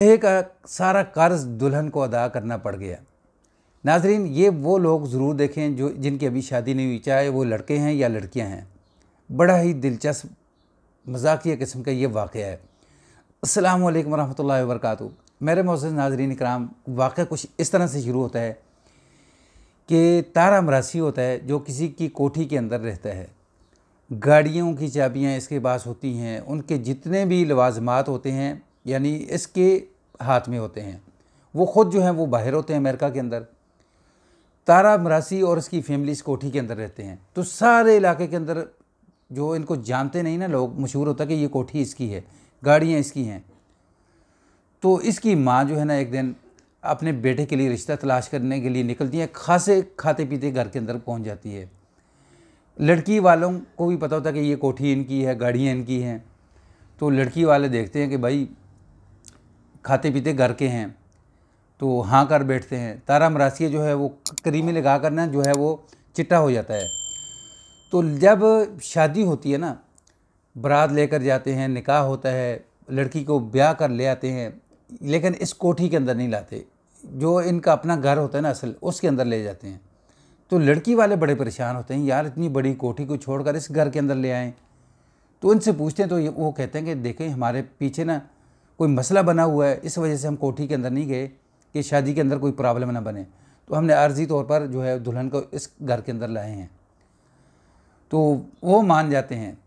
एक सारा कर्ज दुल्हन को अदा करना पड़ गया। नाजरीन, ये वो लोग ज़रूर देखें जो जिनकी अभी शादी नहीं हुई, चाहे वो लड़के हैं या लड़कियां हैं। बड़ा ही दिलचस्प मजाकिया किस्म का ये वाक़या है। अस्सलाम वालेकुम रहमतुल्लाहि व बरकातहू। मेरे मोअज़्ज़ज़ नाज़रीन इकराम, वाक़या कुछ इस तरह से शुरू होता है कि तारा मरासी होता है जो किसी की कोठी के अंदर रहता है। गाड़ियों की चाबियाँ इसके पास होती हैं, उनके जितने भी लवाजमात होते हैं यानी इसके हाथ में होते हैं। वो ख़ुद जो हैं वो बाहर होते हैं अमेरिका के अंदर। तारा मरासी और इसकी फैमिली इस कोठी के अंदर रहते हैं। तो सारे इलाके के अंदर जो इनको जानते नहीं ना लोग, मशहूर होता है कि ये कोठी इसकी है, गाड़ियाँ इसकी हैं। तो इसकी माँ जो है ना एक दिन अपने बेटे के लिए रिश्ता तलाश करने के लिए निकलती है। खासे खाते पीते घर के अंदर पहुँच जाती है। लड़की वालों को भी पता होता है कि ये कोठी इनकी है, गाड़ियाँ इनकी हैं। तो लड़की वाले देखते हैं कि भाई खाते पीते घर के हैं, तो हाँ कर बैठते हैं। तारा मरासिया जो है वो करीमे लगा कर ना जो है वो चिट्टा हो जाता है। तो जब शादी होती है ना, बारात लेकर जाते हैं, निकाह होता है, लड़की को ब्याह कर ले आते हैं, लेकिन इस कोठी के अंदर नहीं लाते। जो इनका अपना घर होता है ना असल, उसके अंदर ले जाते हैं। तो लड़की वाले बड़े परेशान होते हैं, यार इतनी बड़ी कोठी को छोड़कर इस घर के अंदर ले आएँ। तो उनसे पूछते हैं तो वो कहते हैं कि देखें हमारे पीछे ना कोई मसला बना हुआ है, इस वजह से हम कोठी के अंदर नहीं गए कि शादी के अंदर कोई प्रॉब्लम ना बने। तो हमने आर्जी तौर पर जो है दुल्हन को इस घर के अंदर लाए हैं। तो वो मान जाते हैं।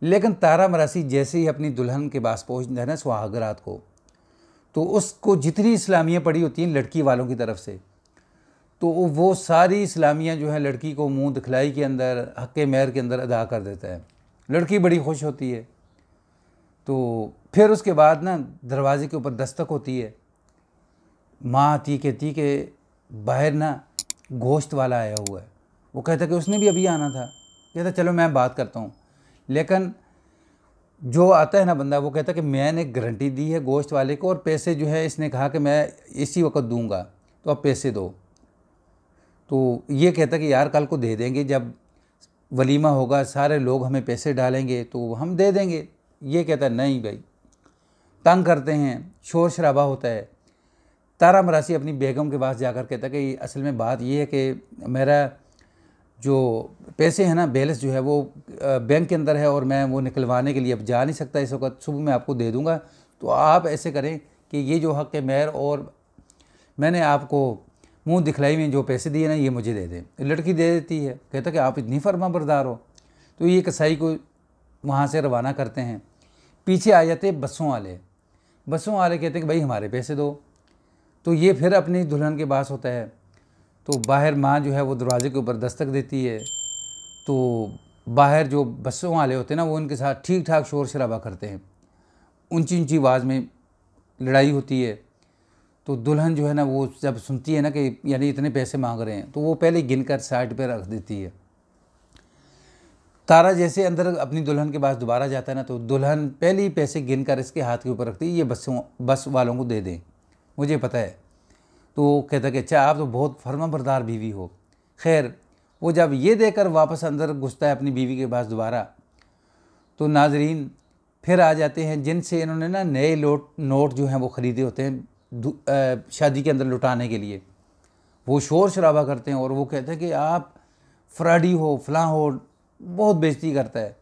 लेकिन तारा मरासी जैसे ही अपनी दुल्हन के पास पहुँचता है ना सुहागरात को, तो उसको जितनी इस्लामियाँ पड़ी होती हैं लड़की वालों की तरफ से, तो वो सारी इस्लामियाँ जो है लड़की को मुँह दिखलाई के अंदर, हक़ मेहर के अंदर अदा कर देता है। लड़की बड़ी खुश होती है। तो फिर उसके बाद ना दरवाजे के ऊपर दस्तक होती है। माँ आती कहती कि बाहर ना गोश्त वाला आया हुआ है। वो कहता कि उसने भी अभी आना था। कहता चलो मैं बात करता हूँ। लेकिन जो आता है ना बंदा, वो कहता कि मैंने गारंटी दी है गोश्त वाले को, और पैसे जो है इसने कहा कि मैं इसी वक्त दूंगा, तो अब पैसे दो। तो ये कहता कि यार कल को दे देंगे, जब वलीमा होगा सारे लोग हमें पैसे डालेंगे तो हम दे देंगे। ये कहता है नहीं भाई, तंग करते हैं, शोर शराबा होता है। तारा मरासी अपनी बेगम के पास जाकर कहता कि असल में बात ये है कि मेरा जो पैसे हैं ना, बैलेंस जो है वो बैंक के अंदर है और मैं वो निकलवाने के लिए अब जा नहीं सकता इस वक्त, सुबह मैं आपको दे दूंगा। तो आप ऐसे करें कि ये जो हक़ मेहर और मैंने आपको मुंह दिखलाई में जो पैसे दिए ना, ये मुझे दे दें। लड़की दे देती है। कहता कि आप इतनी फर्मा बरदार हो। तो ये कसाई को वहाँ से रवाना करते हैं। पीछे आ जाते बसों वाले। बसों वाले कहते हैं कि भाई हमारे पैसे दो। तो ये फिर अपनी दुल्हन के पास होता है। तो बाहर माँ जो है वो दरवाजे के ऊपर दस्तक देती है। तो बाहर जो बसों वाले होते हैं ना, वो उनके साथ ठीक ठाक शोर शराबा करते हैं। ऊंची ऊंची आवाज़ में लड़ाई होती है। तो दुल्हन जो है ना वो जब सुनती है ना कि यानी इतने पैसे मांग रहे हैं, तो वो पहले गिनकर साइड पे रख देती है। तारा जैसे अंदर अपनी दुल्हन के पास दोबारा जाता है ना, तो दुल्हन पहले ही पैसे गिनकर इसके हाथ के ऊपर रखती है, ये बस वालों को दे दें, मुझे पता है। तो कहता कि अच्छा आप तो बहुत फर्माबरदार बीवी हो। खैर वो जब ये देकर वापस अंदर घुसता है अपनी बीवी के पास दोबारा, तो नाजरीन फिर आ जाते हैं जिनसे इन्होंने ना नए नोट जो हैं वो ख़रीदे होते हैं शादी के अंदर लुटाने के लिए। वो शोर शराबा करते हैं और वो कहते हैं कि आप फ्रॉडी हो, फलां हो, बहुत बेइज्जती करता है।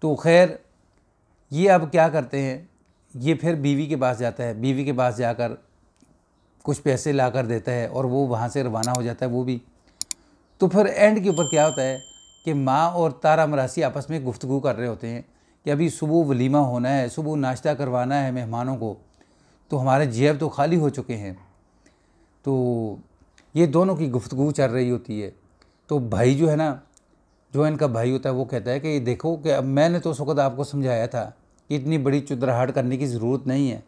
तो खैर ये अब क्या करते हैं, ये फिर बीवी के पास जाता है। बीवी के पास जाकर कुछ पैसे ला कर देता है और वो वहाँ से रवाना हो जाता है वो भी। तो फिर एंड के ऊपर क्या होता है कि माँ और तारा मरासी आपस में गुफ्तगू कर रहे होते हैं कि अभी सुबह वलीमा होना है, सुबह नाश्ता करवाना है मेहमानों को, तो हमारे जेब तो खाली हो चुके हैं। तो ये दोनों की गुफ्तगू चल रही होती है। तो भाई जो है ना, जो इनका भाई होता है, वो कहता है कि देखो कि अब मैंने तो उस वक्त आपको समझाया था कि इतनी बड़ी चुदराहट करने की ज़रूरत नहीं है।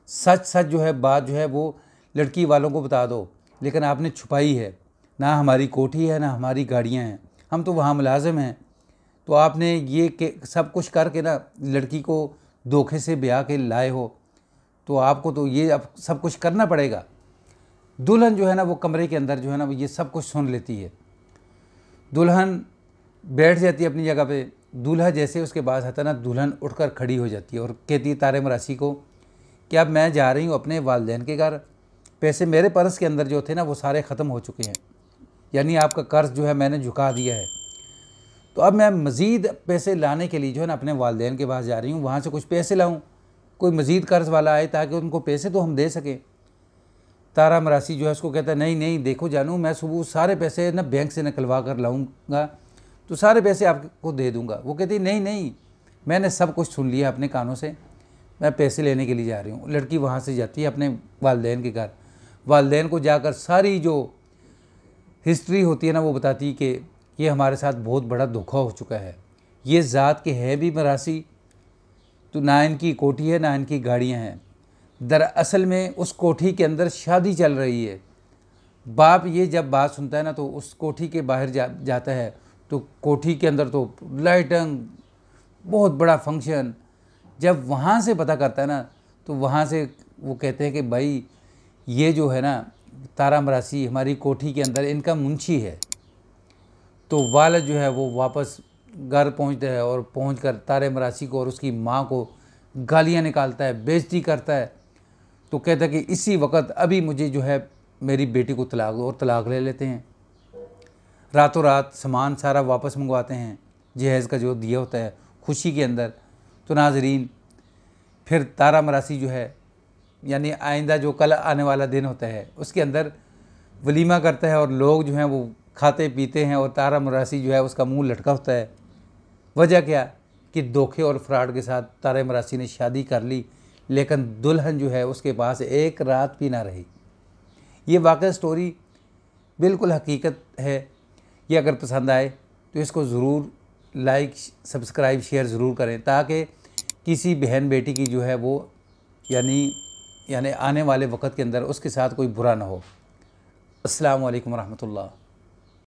सच सच जो है बात जो है वो लड़की वालों को बता दो, लेकिन आपने छुपाई है। ना हमारी कोठी है, ना हमारी गाड़ियाँ हैं, हम तो वहाँ मुलाजिम हैं। तो आपने ये सब कुछ करके ना लड़की को धोखे से ब्याह के लाए हो, तो आपको तो ये अब सब कुछ करना पड़ेगा। दुल्हन जो है ना वो कमरे के अंदर जो है ना वो ये सब कुछ सुन लेती है। दुल्हन बैठ जाती है अपनी जगह पे। दूल्हा जैसे उसके पास आता है ना, दुल्हन उठकर खड़ी हो जाती है और कहती है तारे मरासी को कि अब मैं जा रही हूँ अपने वालिदैन के घर, पैसे मेरे पर्स के अंदर जो थे ना वो सारे ख़त्म हो चुके हैं, यानी आपका कर्ज़ जो है मैंने झुका दिया है। तो अब मैं मज़ीद पैसे लाने के लिए जो है ना अपने वालिदैन के पास जा रही हूँ, वहाँ से कुछ पैसे लाऊँ, कोई मज़ीद कर्ज़ वाला आए ताकि उनको पैसे तो हम दे सकें। तारा मरासी जो है उसको कहता है नहीं नहीं देखो जानू, मैं सुबह सारे पैसे ना बैंक से निकलवा कर लाऊंगा, तो सारे पैसे आपको दे दूंगा। वो कहती नहीं नहीं, मैंने सब कुछ सुन लिया अपने कानों से, मैं पैसे लेने के लिए जा रही हूँ। लड़की वहाँ से जाती है अपने वालिदैन के घर। वालिदैन को जाकर सारी जो हिस्ट्री होती है ना वो बताती कि ये हमारे साथ बहुत बड़ा धोखा हो चुका है, ये ज़ात के हैं भी मरासी, तो ना इनकी कोठी है ना इनकी गाड़ियाँ हैं। दरअसल में उस कोठी के अंदर शादी चल रही है। बाप ये जब बात सुनता है ना तो उस कोठी के बाहर जाता है, तो कोठी के अंदर तो लाइटिंग, बहुत बड़ा फंक्शन। जब वहाँ से पता करता है ना तो वहाँ से वो कहते हैं कि भाई ये जो है ना तारा मरासी हमारी कोठी के अंदर इनका मुंशी है। तो वालिद जो है वो वापस घर पहुँचता है और पहुँचकर तारे मरासी को और उसकी माँ को गालियाँ निकालता है, बेइज्जती करता है। तो कहता है कि इसी वक्त अभी मुझे जो है मेरी बेटी को तलाक दो, और तलाक ले लेते हैं। रातों रात सामान सारा वापस मंगवाते हैं, जहेज़ का जो दिया होता है खुशी के अंदर। तो नाजरीन फिर तारा मरासी जो है यानी आइंदा जो कल आने वाला दिन होता है उसके अंदर वलीमा करता है और लोग जो हैं वो खाते पीते हैं, और तारा मरासी जो है उसका मुंह लटका होता है। वजह क्या कि धोखे और फ्रॉड के साथ तारा मरासी ने शादी कर ली, लेकिन दुल्हन जो है उसके पास एक रात भी ना रही। ये वाकई स्टोरी बिल्कुल हकीकत है। ये अगर पसंद आए तो इसको ज़रूर लाइक सब्सक्राइब शेयर ज़रूर करें, ताकि किसी बहन बेटी की जो है वो यानी आने वाले वक्त के अंदर उसके साथ कोई बुरा ना हो। अस्सलामु अलैकुम रहमतुल्लाह।